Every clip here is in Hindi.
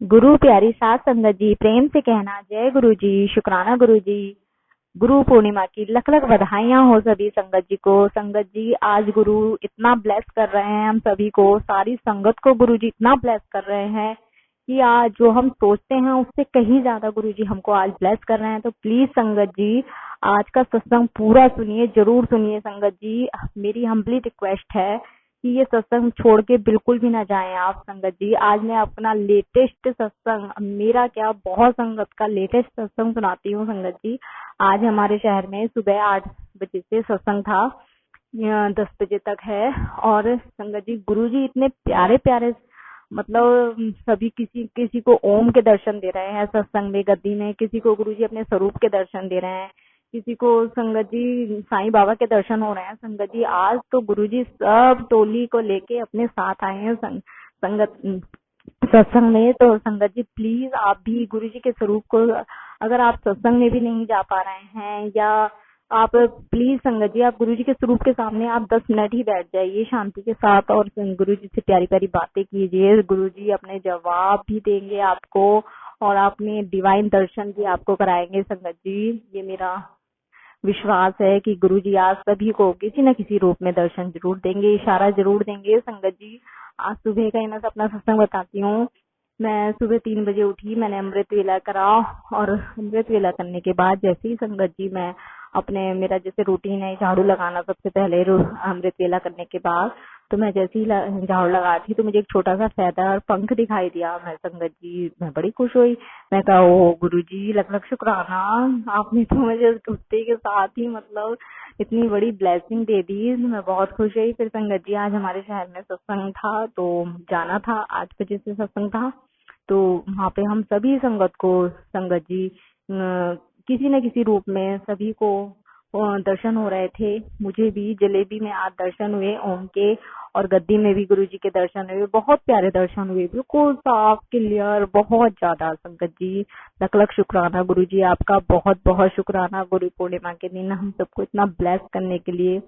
गुरु प्यारी सात संगत जी, प्रेम से कहना जय गुरु जी, शुक्राना गुरु जी। गुरु पूर्णिमा की लख लख बधाइयां हो सभी संगत जी को। संगत जी, आज गुरु इतना ब्लेस कर रहे हैं हम सभी को, सारी संगत को गुरु जी इतना ब्लेस कर रहे हैं कि आज जो हम सोचते हैं उससे कहीं ज्यादा गुरु जी हमको आज ब्लेस कर रहे हैं। तो प्लीज संगत जी, आज का सत्संग पूरा सुनिए, जरूर सुनिए संगत जी। मेरी हम्बली रिक्वेस्ट है कि ये सत्संग छोड़ के बिल्कुल भी ना जाएं आप संगत जी। आज मैं अपना लेटेस्ट सत्संग, मेरा क्या बहुत संगत का लेटेस्ट सत्संग सुनाती हूँ संगत जी। आज हमारे शहर में सुबह 8 बजे से सत्संग था, 10 बजे तक है। और संगत जी, गुरु जी इतने प्यारे प्यारे, मतलब सभी किसी किसी को ओम के दर्शन दे रहे हैं सत्संग में, गद्दी में, किसी को गुरु जी अपने स्वरूप के दर्शन दे रहे हैं, किसी को संगत जी साईं बाबा के दर्शन हो रहे हैं। संगत जी, आज तो गुरुजी सब टोली को लेके अपने साथ आए हैं संगत सत्संग में। तो संगत जी, प्लीज आप भी गुरुजी के स्वरूप को, अगर आप सत्संग में भी नहीं जा पा रहे हैं, या आप प्लीज संगत जी, आप गुरुजी के स्वरूप के सामने आप 10 मिनट ही बैठ जाइए शांति के साथ और गुरुजी से प्यारी प्यारी बातें कीजिए। गुरुजी अपने जवाब भी देंगे आपको और अपने डिवाइन दर्शन भी आपको कराएंगे संगत जी। ये मेरा विश्वास है कि गुरुजी आज सभी को किसी न किसी रूप में दर्शन जरूर देंगे, इशारा जरूर देंगे संगत जी। आज सुबह का ही मैं अपना सत्संग बताती हूँ। मैं सुबह 3 बजे उठी, मैंने अमृत वेला करा, और अमृत वेला करने के बाद जैसे ही संगत जी मैं अपने, मेरा जैसे रूटीन है झाड़ू लगाना सबसे पहले अमृत वेला करने के बाद, तो मैं जैसे ही झाड़ू लगा थी तो मुझे एक छोटा सा फेदर पंख दिखाई दिया। मैं संगत जी, मैं बड़ी खुश हुई। मैं कहा, ओ गुरुजी, लख लख शुक्राना, आपने तो मुझे उठते के साथ ही मतलब इतनी बड़ी ब्लेसिंग दे दी। मैं बहुत खुश हुई। फिर संगत जी, आज हमारे शहर में सत्संग था तो जाना था, 8 बजे से सत्संग था। तो वहाँ पे हम सभी संगत को, संगत जी किसी न किसी रूप में सभी को दर्शन हो रहे थे। मुझे भी जलेबी में आज दर्शन हुए ओम के, और गद्दी में भी गुरुजी के दर्शन हुए। बहुत प्यारे दर्शन हुए, बिल्कुल साफ क्लियर, बहुत ज्यादा संगत जी। लख लख शुक्राना गुरुजी, आपका बहुत बहुत शुक्राना गुरु पूर्णिमा के दिन हम सबको इतना ब्लेस करने के लिए।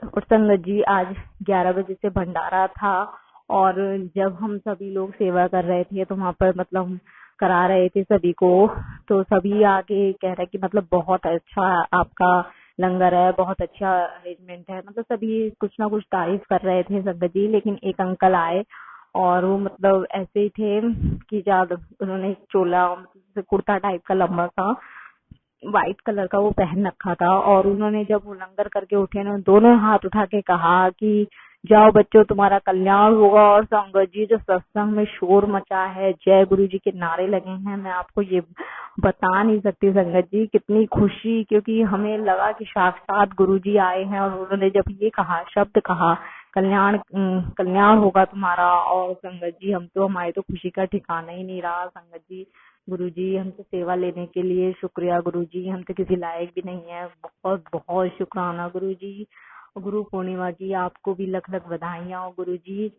और संगत जी, आज 11 बजे से भंडारा था, और जब हम सभी लोग सेवा कर रहे थे तो वहाँ पर मतलब हम करा रहे थे सभी को, तो सभी आके कह रहे कि मतलब बहुत अच्छा आपका लंगर है, बहुत अच्छा अरेंजमेंट है, मतलब सभी कुछ ना कुछ तारीफ कर रहे थे संगत जी। लेकिन एक अंकल आए और वो मतलब ऐसे ही थे कि ज्यादा उन्होंने चोला, मतलब कुर्ता टाइप का लंबा सा व्हाइट कलर का वो पहन रखा था, और उन्होंने जब वो लंगर करके उठे ना, दोनों हाथ उठा के कहा कि जाओ बच्चों, तुम्हारा कल्याण होगा। और संगत जी, जो सत्संग में शोर मचा है, जय गुरु जी के नारे लगे हैं, मैं आपको ये बता नहीं सकती संगत जी कितनी खुशी, क्योंकि हमें लगा कि साक्षात गुरु जी आए हैं। और उन्होंने जब ये कहा, शब्द कहा, कल्याण होगा तुम्हारा, और संगत जी हम तो, हमारी तो खुशी का ठिकाना ही नहीं रहा संगत जी। गुरुजी, हमसे सेवा लेने के लिए शुक्रिया गुरुजी, हम तो किसी लायक भी नहीं है। बहुत बहुत शुक्राना गुरुजी। गुरु पूर्णिमा की आपको भी लख लख बधाइयां हो गुरुजी।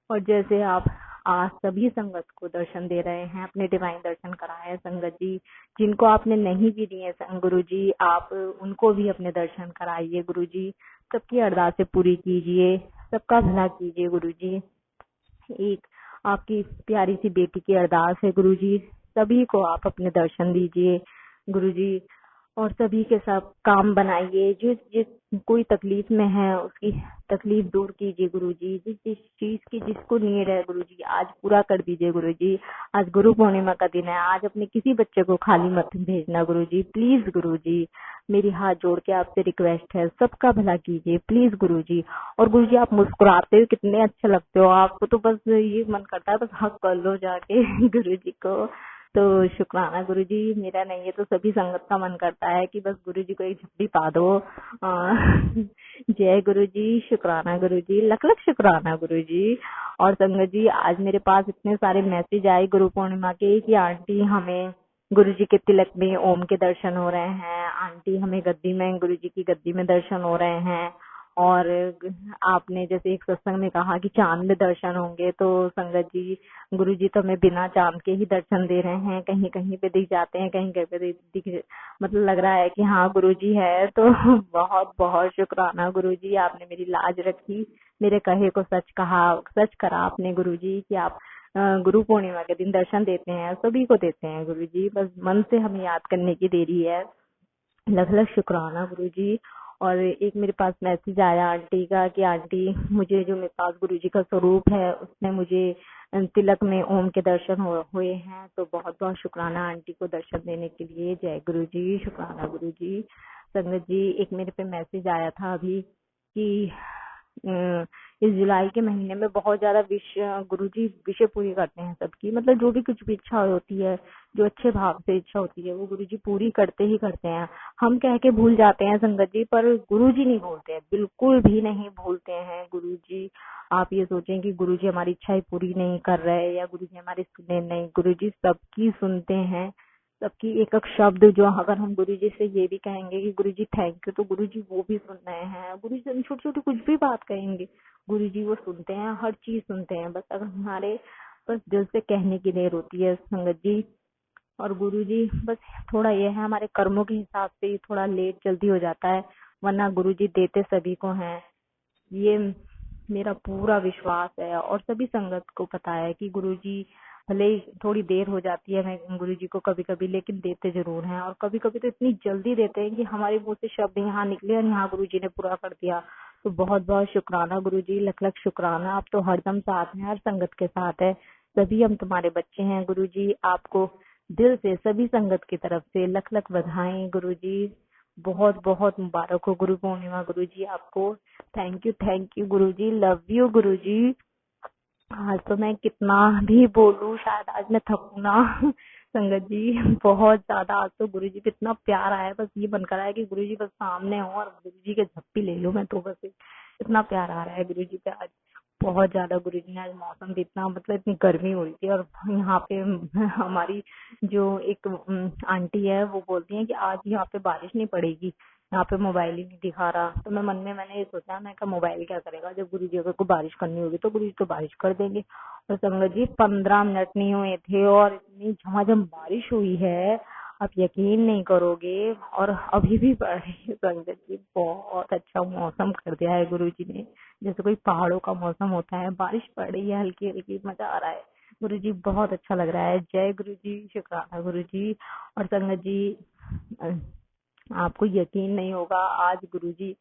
और जैसे आप आज सभी संगत को दर्शन दे रहे हैं, अपने डिवाइन दर्शन कराए हैं संगत जी, जिनको आपने नहीं भी दिए गुरुजी, आप उनको भी अपने दर्शन कराइए गुरुजी। सबकी अरदासें पूरी कीजिए, सबका भला कीजिए गुरुजी। एक आपकी प्यारी सी बेटी की अरदास है गुरुजी, सभी को आप अपने दर्शन दीजिए गुरुजी, और सभी के सब काम बनाइए। जिस जिस कोई तकलीफ में है उसकी तकलीफ दूर कीजिए गुरुजी। जिस जिस चीज की जिसको नीड है गुरुजी, आज पूरा कर दीजिए गुरुजी। आज गुरु पूर्णिमा का दिन है, आज अपने किसी बच्चे को खाली मत भेजना गुरुजी, प्लीज गुरुजी। मेरी हाथ जोड़ के आपसे रिक्वेस्ट है, सबका भला कीजिए प्लीज गुरुजी। और गुरुजी, आप मुस्कुराते हुए कितने अच्छे लगते हो, आपको तो बस ये मन करता है बस हक कर लो जाके गुरुजी को। तो शुक्राना गुरुजी, मेरा नहीं है तो सभी संगत का मन करता है कि बस गुरुजी को एक झपटी पा दो। जय गुरुजी, शुक्राना गुरुजी, लख लख शुक्राना गुरुजी। और संगत जी, आज मेरे पास इतने सारे मैसेज आए गुरु पूर्णिमा के कि आंटी हमें गुरुजी के तिलक में ओम के दर्शन हो रहे हैं, आंटी हमें गद्दी में गुरुजी की गद्दी में दर्शन हो रहे हैं, और आपने जैसे एक सत्संग में कहा कि चांद में दर्शन होंगे, तो संगत जी गुरुजी तो हमें बिना चांद के ही दर्शन दे रहे हैं, कहीं कहीं पे दिख जाते हैं, कहीं कहीं पे दिख, मतलब लग रहा है कि हाँ गुरुजी है। तो बहुत बहुत शुक्राना गुरुजी, आपने मेरी लाज रखी, मेरे कहे को सच कहा, सच करा आपने गुरुजी कि आप गुरु पूर्णिमा के दिन दर्शन देते हैं, सभी को देते हैं गुरु जी। बस मन से हमें याद करने की देरी है। लख लख शुक्राना गुरु जी। और एक मेरे पास मैसेज आया आंटी का कि आंटी मुझे जो मेरे पास गुरु जी का स्वरूप है उसमें मुझे तिलक में ओम के दर्शन हुए हैं, तो बहुत बहुत शुक्राना आंटी को दर्शन देने के लिए। जय गुरु जी, शुक्राना गुरु जी। संगत जी, एक मेरे पे मैसेज आया था अभी कि इस जुलाई के महीने में बहुत ज्यादा विश गुरुजी विशें पूरी करते हैं सबकी, मतलब जो भी कुछ भी इच्छा होती है, जो अच्छे भाव से इच्छा होती है वो गुरुजी पूरी करते ही करते हैं। हम कह के भूल जाते हैं संगत जी, पर गुरुजी नहीं भूलते हैं, बिल्कुल भी नहीं भूलते हैं गुरुजी। आप ये सोचें कि गुरुजी हमारी इच्छाएं पूरी नहीं कर रहे या गुरुजी हमारी सुने नहीं, गुरुजी सबकी सुनते हैं, सबकी एक एक शब्द। जो अगर हम गुरुजी से ये भी कहेंगे कि गुरुजी थैंक यू, तो गुरुजी वो भी सुन रहे हैं। गुरुजी हम छोटी छोटी कुछ भी बात कहेंगे, गुरुजी वो सुनते हैं, हर चीज सुनते हैं। बस अगर हमारे बस दिल से कहने की देर होती है संगत जी। और गुरुजी बस थोड़ा ये है, हमारे कर्मों के हिसाब से ही थोड़ा लेट जल्दी हो जाता है, वरना गुरुजी देते सभी को हैं। ये मेरा पूरा विश्वास है और सभी संगत को पता है कि गुरुजी भले ही थोड़ी देर हो जाती है मैं गुरुजी को कभी कभी, लेकिन देते जरूर हैं। और कभी कभी तो इतनी जल्दी देते हैं कि हमारे मुंह से शब्द यहाँ निकले और यहाँ गुरुजी ने पूरा कर दिया। तो बहुत बहुत शुक्राना गुरुजी, लख लख शुक्राना। आप तो हरदम साथ हैं, हर संगत के साथ है, सभी हम तुम्हारे बच्चे हैं गुरुजी। आपको दिल से सभी संगत की तरफ से लख लख बधाई गुरुजी। बहुत बहुत मुबारक हो गुरु पूर्णिमा गुरुजी आपको। थैंक यू गुरुजी, लव यू गुरुजी। आज तो मैं कितना भी बोलूं शायद आज मैं थकूं ना संगत जी, बहुत ज्यादा आज तो गुरुजी पे इतना प्यार आया है, बस ये मन कर रहा है कि गुरुजी बस सामने हो और गुरुजी के झप्पी ले लूं मैं तो। बस इतना प्यार आ रहा है गुरुजी पे आज, बहुत ज्यादा गुरुजी ने। आज मौसम भी इतना, मतलब इतनी गर्मी हो रही थी और यहाँ पे हमारी जो एक आंटी है वो बोलती है कि आज यहाँ पे बारिश नहीं पड़ेगी, यहाँ पे मोबाइल ही नहीं दिखा रहा। तो मैंने ये सोचा, मैं कहा मोबाइल क्या करेगा, जब गुरुजी अगर को बारिश करनी होगी तो गुरुजी तो बारिश कर देंगे। और संगत जी 15 मिनट नहीं हुए थे और इतनी झमाझम बारिश हुई है, आप यकीन नहीं करोगे। और अभी भी पड़ रही है संगत जी, बहुत अच्छा मौसम कर दिया है गुरुजी ने, जैसे कोई पहाड़ों का मौसम होता है, बारिश पड़ रही है हल्की हल्की, मजा आ रहा है गुरुजी, बहुत अच्छा लग रहा है। जय गुरुजी, शुक्राना गुरुजी। और संगत जी आपको यकीन नहीं होगा, आज गुरुजी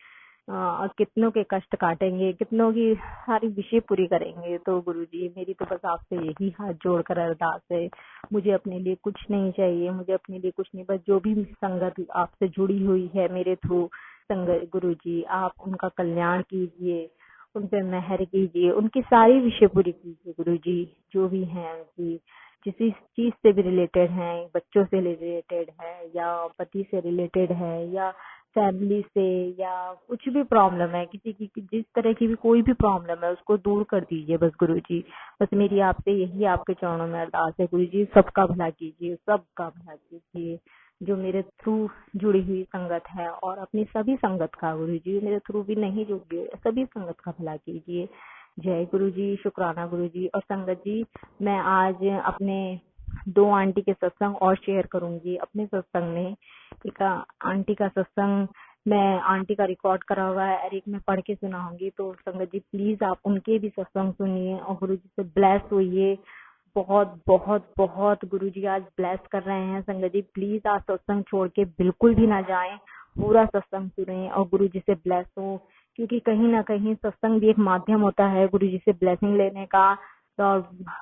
कितनों के कष्ट काटेंगे, कितनों की सारी विशें पूरी करेंगे। तो गुरुजी मेरी तो बस आपसे यही हाथ जोड़कर अरदास है, मुझे अपने लिए कुछ नहीं चाहिए, मुझे अपने लिए कुछ नहीं, बस जो भी संगत आपसे जुड़ी हुई है मेरे थ्रू संगत, गुरुजी आप उनका कल्याण कीजिए, उन पे मेहर कीजिए, उनकी सारी विशें पूरी कीजिए गुरुजी। जो भी हैं उनकी किसी चीज से भी रिलेटेड है, बच्चों से रिलेटेड है या पति से रिलेटेड है या फैमिली से, या कुछ भी प्रॉब्लम है, किसी की जिस तरह की भी कोई भी प्रॉब्लम है उसको दूर कर दीजिए बस गुरुजी। बस मेरी आपसे यही आपके चरणों में अरदास है गुरुजी, सबका भला कीजिए, सबका भला कीजिए, जो मेरे थ्रू जुड़ी हुई संगत है और अपनी सभी संगत का गुरुजी, मेरे थ्रू भी नहीं जुड़ी सभी संगत का भला कीजिए। जय गुरुजी, शुक्राना गुरुजी। और संगत जी मैं आज अपने 2 आंटी के सत्संग और शेयर करूंगी अपने सत्संग में। एक आंटी का सत्संग मैं आंटी का रिकॉर्ड करा हुआ है और एक मैं पढ़ के सुनाऊंगी, तो संगत जी प्लीज आप उनके भी सत्संग सुनिए और गुरुजी से ब्लेस होइए। बहुत बहुत बहुत गुरुजी आज ब्लेस कर रहे हैं संगत जी, प्लीज आप सत्संग छोड़ के बिल्कुल भी ना जाएं, पूरा सत्संग सुने और गुरुजी से ब्लेस हो, क्योंकि कहीं ना कहीं सत्संग भी एक माध्यम होता है गुरुजी से ब्लेसिंग लेने का। तो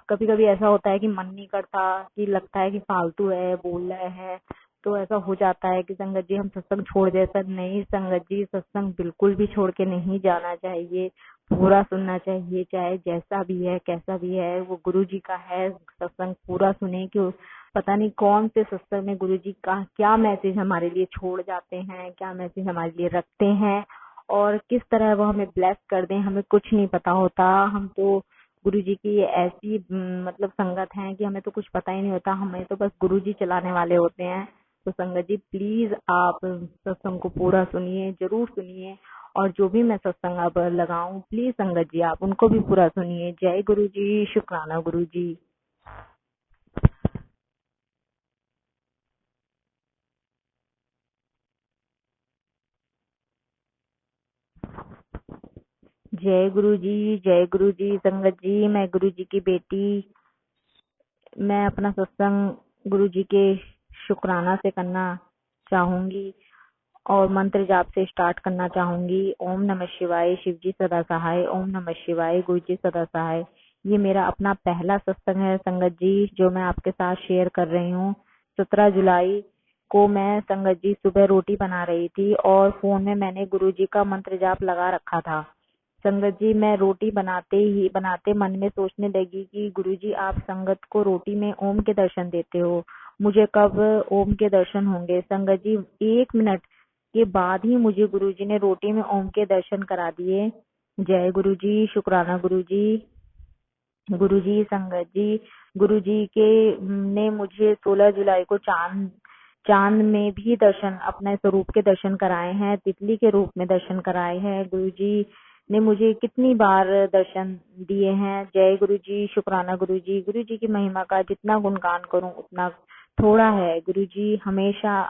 कभी कभी ऐसा होता है कि मन नहीं करता, कि लगता है कि फालतू है, बोल रहे हैं, तो ऐसा हो जाता है कि संगत जी हम सत्संग छोड़ दें। पर नहीं संगत जी, सत्संग बिल्कुल भी छोड़ के नहीं जाना चाहिए, पूरा सुनना चाहिए, चाहे जैसा भी है कैसा भी है, वो गुरु जी का है, सत्संग पूरा सुने। कि पता नहीं कौन से सत्संग में गुरु जी का क्या मैसेज हमारे लिए छोड़ जाते हैं, क्या मैसेज हमारे लिए रखते हैं और किस तरह वो हमें ब्लेस कर दें, हमें कुछ नहीं पता होता। हम तो गुरु जी की ऐसी मतलब संगत है कि हमें तो कुछ पता ही नहीं होता, हमें तो बस गुरु जी चलाने वाले होते हैं। तो संगत जी प्लीज आप सत्संग को पूरा सुनिए, जरूर सुनिए, और जो भी मैं सत्संग अब लगाऊं प्लीज संगत जी आप उनको भी पूरा सुनिए। जय गुरु जी, शुक्राना गुरु जी। जय गुरु जी, जय गुरु जी। संगत जी मैं गुरु जी की बेटी मैं अपना सत्संग गुरु जी के शुक्राना से करना चाहूंगी और मंत्र जाप से स्टार्ट करना चाहूंगी। ओम नमः शिवाय, शिव जी सदा सहाय। ओम नमः शिवाय, गुरु जी सदा सहाय। ये मेरा अपना पहला सत्संग है संगत जी, जो मैं आपके साथ शेयर कर रही हूँ। 17 जुलाई को मैं संगत जी सुबह रोटी बना रही थी और फोन में मैंने गुरु जी का मंत्र जाप लगा रखा था। संगत जी, मैं रोटी बनाते मन में सोचने लगी कि गुरुजी आप संगत को रोटी में ओम के दर्शन देते हो, मुझे कब ओम के दर्शन होंगे। संगत जी, 1 मिनट के बाद ही मुझे गुरुजी ने रोटी में ओम के दर्शन करा दिए। जय गुरुजी, शुक्राना गुरुजी। गुरुजी, संगत जी, गुरुजी के ने मुझे 16 जुलाई को चांद चांद में भी दर्शन, अपने स्वरूप के दर्शन कराए हैं, तितली के रूप में दर्शन कराए हैं। गुरुजी ने मुझे कितनी बार दर्शन दिए हैं। जय गुरुजी, शुक्राना गुरुजी। गुरुजी की महिमा का जितना गुणगान करूं उतना थोड़ा है। गुरुजी हमेशा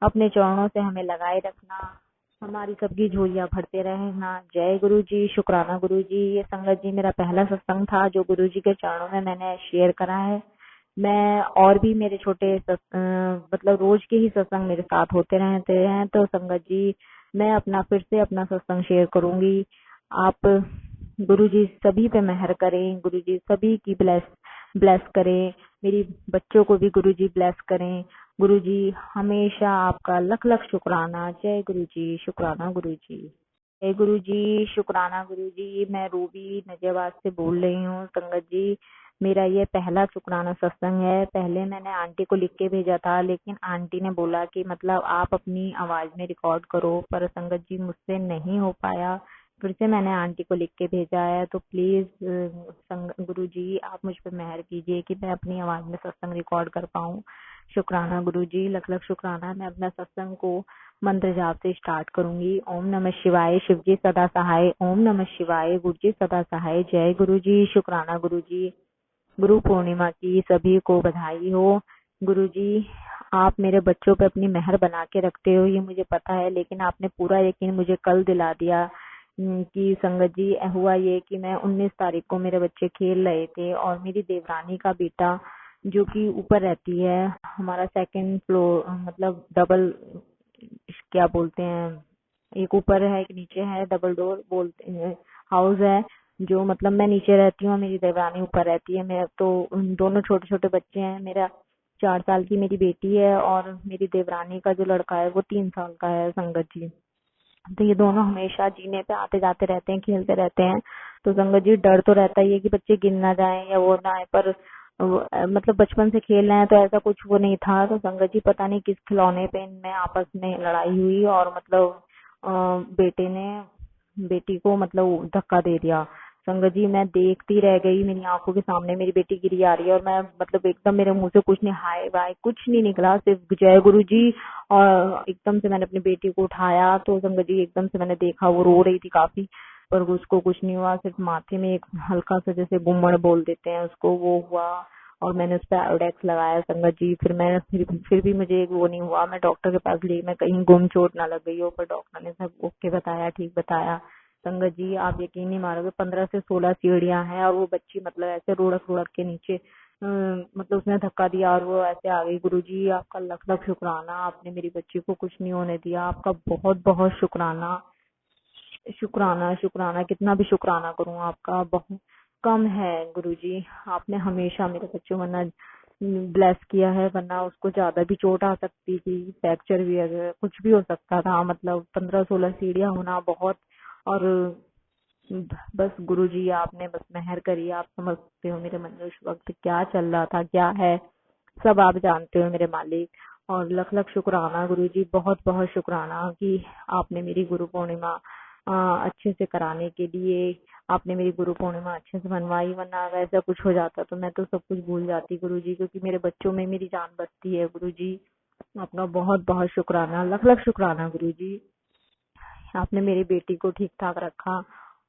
अपने चरणों से हमें लगाए रखना, हमारी सबकी झोलियां भरते रहना। जय गुरु जी, शुक्राना गुरु जी। ये संगत जी मेरा पहला सत्संग था जो गुरु जी के चरणों में मैंने शेयर करा है। मैं और भी मेरे छोटे मतलब रोज के ही सत्संग मेरे साथ होते रहते हैं। तो संगत जी, मैं अपना फिर से अपना सत्संग शेयर करूंगी। आप गुरु जी सभी पे मेहर करें, गुरु जी सभी की ब्लेस करें, मेरी बच्चों को भी गुरु जी ब्लेस करें। गुरु जी हमेशा आपका लख लख शुक्राना। जय गुरु जी, शुक्राना गुरु जी। जय गुरु जी, शुक्राना गुरु जी। मैं रूबी नजरबाज से बोल रही हूँ संगत जी। मेरा ये पहला शुक्राना सत्संग है। पहले मैंने आंटी को लिख के भेजा था, लेकिन आंटी ने बोला कि मतलब आप अपनी आवाज में रिकॉर्ड करो, पर संगत जी मुझसे नहीं हो पाया। फिर से मैंने आंटी को लिख के भेजा है। तो प्लीज गुरु जी आप मुझ पर मेहर कीजिए कि मैं अपनी आवाज में सत्संग रिकॉर्ड कर पाऊँ। शुक्राना गुरु जी, लख लख शुक्राना। मैं अपना सत्संग को मंत्र जाप से स्टार्ट करूंगी। ओम नमः शिवाय, शिव जी सदा सहाय। ओम नमः शिवाय, गुरु जी सदा सहाय। जय गुरु जी, शुक्राना गुरु जी। गुरु पूर्णिमा की सभी को बधाई हो। गुरु जी, आप मेरे बच्चों पे अपनी मेहर बना के रखते हो, ये मुझे पता है, लेकिन आपने पूरा यकीन मुझे कल दिला दिया कि संगत जी हुआ ये कि मैं 19 तारीख को मेरे बच्चे खेल रहे थे और मेरी देवरानी का बेटा जो कि ऊपर रहती है, हमारा सेकंड फ्लोर, मतलब डबल, क्या बोलते हैं, एक ऊपर है एक नीचे है, डबल डोर बोलते हैं, हाउस है। जो मतलब मैं नीचे रहती हूँ, मेरी देवरानी ऊपर रहती है। मेरा तो दोनों छोटे छोटे बच्चे हैं। मेरा 4 साल की मेरी बेटी है और मेरी देवरानी का जो लड़का है वो 3 साल का है संगत जी। तो ये दोनों हमेशा जीने पे आते जाते रहते हैं, खेलते रहते हैं। तो संगत जी डर तो रहता ही है कि बच्चे गिर ना जाएं या वो ना आए, पर मतलब बचपन से खेल रहे हैं तो ऐसा कुछ वो नहीं था। तो संगत जी पता नहीं किस खिलौने पे इनमें आपस में लड़ाई हुई और मतलब बेटे ने बेटी को मतलब धक्का दे दिया। संगत जी मैं देखती रह गई, मेरी आंखों के सामने मेरी बेटी गिरी आ रही है और मैं मतलब एकदम मेरे मुंह से कुछ नहीं, हाय वाय कुछ नहीं निकला, सिर्फ जय गुरु जी। और एकदम से मैंने अपनी बेटी को उठाया तो संगत जी एकदम से मैंने देखा वो रो रही थी काफी, पर उसको कुछ नहीं हुआ, सिर्फ माथे में एक हल्का सा जैसे गुम्मड़ बोल देते हैं उसको, वो हुआ। और मैंने उस पर आयोडेक्स लगाया संगत जी। फिर भी मुझे वो नहीं हुआ। मैं डॉक्टर के पास ली, मैं कहीं गुम चोट ना लग गई हो, पर डॉक्टर ने सब ओके बताया, ठीक बताया। संगत जी आप यकीन नहीं मारोगे, 15 से 16 सीढ़ियां हैं और वो बच्ची मतलब ऐसे रुड़क रुड़क के नीचे मतलब उसने धक्का दिया और वो ऐसे आ गई। गुरुजी आपका लख लख शुक्राना, आपने मेरी बच्ची को कुछ नहीं होने दिया। आपका बहुत बहुत शुक्राना, शुक्राना शुक्राना, कितना भी शुक्राना करूं आपका बहुत कम है। गुरुजी आपने हमेशा मेरे बच्चों को ना ब्लेस किया है, वरना उसको ज्यादा भी चोट आ सकती थी, फ्रैक्चर भी अगर कुछ भी हो सकता था। मतलब 15-16 सीढ़ियां होना बहुत। और बस गुरुजी आपने बस मेहर करी। आप समझते हो मेरे मन में उस वक्त क्या चल रहा था, क्या है, सब आप जानते हो मेरे मालिक। और लख लख शुक्राना गुरुजी, बहुत बहुत शुक्राना कि आपने मेरी गुरु पूर्णिमा अच्छे से कराने के लिए, आपने मेरी गुरु पूर्णिमा अच्छे से मनवाई। वरना अगर ऐसा कुछ हो जाता तो मैं तो सब कुछ भूल जाती गुरुजी, क्योंकि मेरे बच्चों में मेरी जान बसती है गुरुजी। आपका बहुत बहुत शुक्राना, लख लख शुक्राना गुरुजी। आपने मेरी बेटी को ठीक ठाक रखा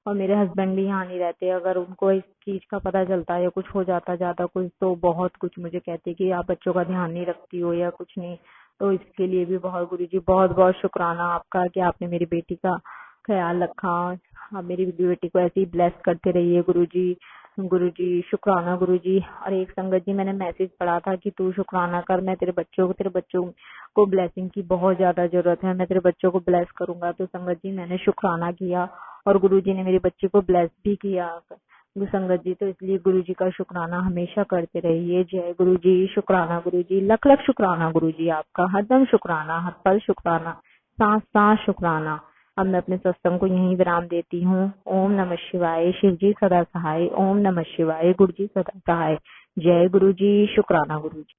और मेरे हस्बैंड भी यहाँ नहीं रहते। अगर उनको इस चीज का पता चलता या कुछ हो जाता ज्यादा कुछ, तो बहुत कुछ मुझे कहते कि आप बच्चों का ध्यान नहीं रखती हो या कुछ नहीं। तो इसके लिए भी बहुत गुरुजी बहुत बहुत शुक्राना आपका कि आपने मेरी बेटी का ख्याल रखा। आप मेरी बेटी को ऐसे ही ब्लेस करते रहिए गुरुजी। गुरुजी शुक्राना गुरुजी। और एक संगत जी मैंने मैसेज पढ़ा था कि तू शुक्राना कर, मैं तेरे बच्चों को ब्लेसिंग की बहुत ज्यादा जरूरत है, मैं तेरे बच्चों को ब्लेस करूंगा। तो संगत जी मैंने शुक्राना किया और गुरुजी ने मेरे बच्चे को ब्लेस भी किया। तो संगत जी तो इसलिए गुरुजी का शुक्राना हमेशा करते रहिए। जय गुरुजी शुक्राना गुरुजी, लख लख शुक्राना गुरुजी आपका, हरदम शुक्राना, हर पल शुक्राना, सांस सांस शुक्राना। अब मैं अपने सत्संग को यहीं विराम देती हूँ। ओम नमः शिवाय, शिव जी सदा सहाय। ओम नमः शिवाय, गुरु जी सदा सहाय। जय गुरु जी शुक्राना गुरु जी।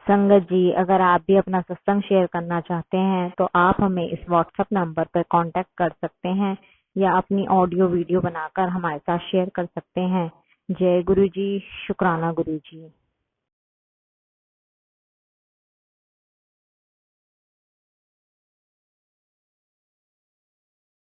संगत जी अगर आप भी अपना सत्संग शेयर करना चाहते हैं तो आप हमें इस व्हाट्सएप नंबर पर कांटेक्ट कर सकते हैं या अपनी ऑडियो वीडियो बनाकर हमारे साथ शेयर कर सकते हैं। जय गुरु जी शुक्राना गुरु जी।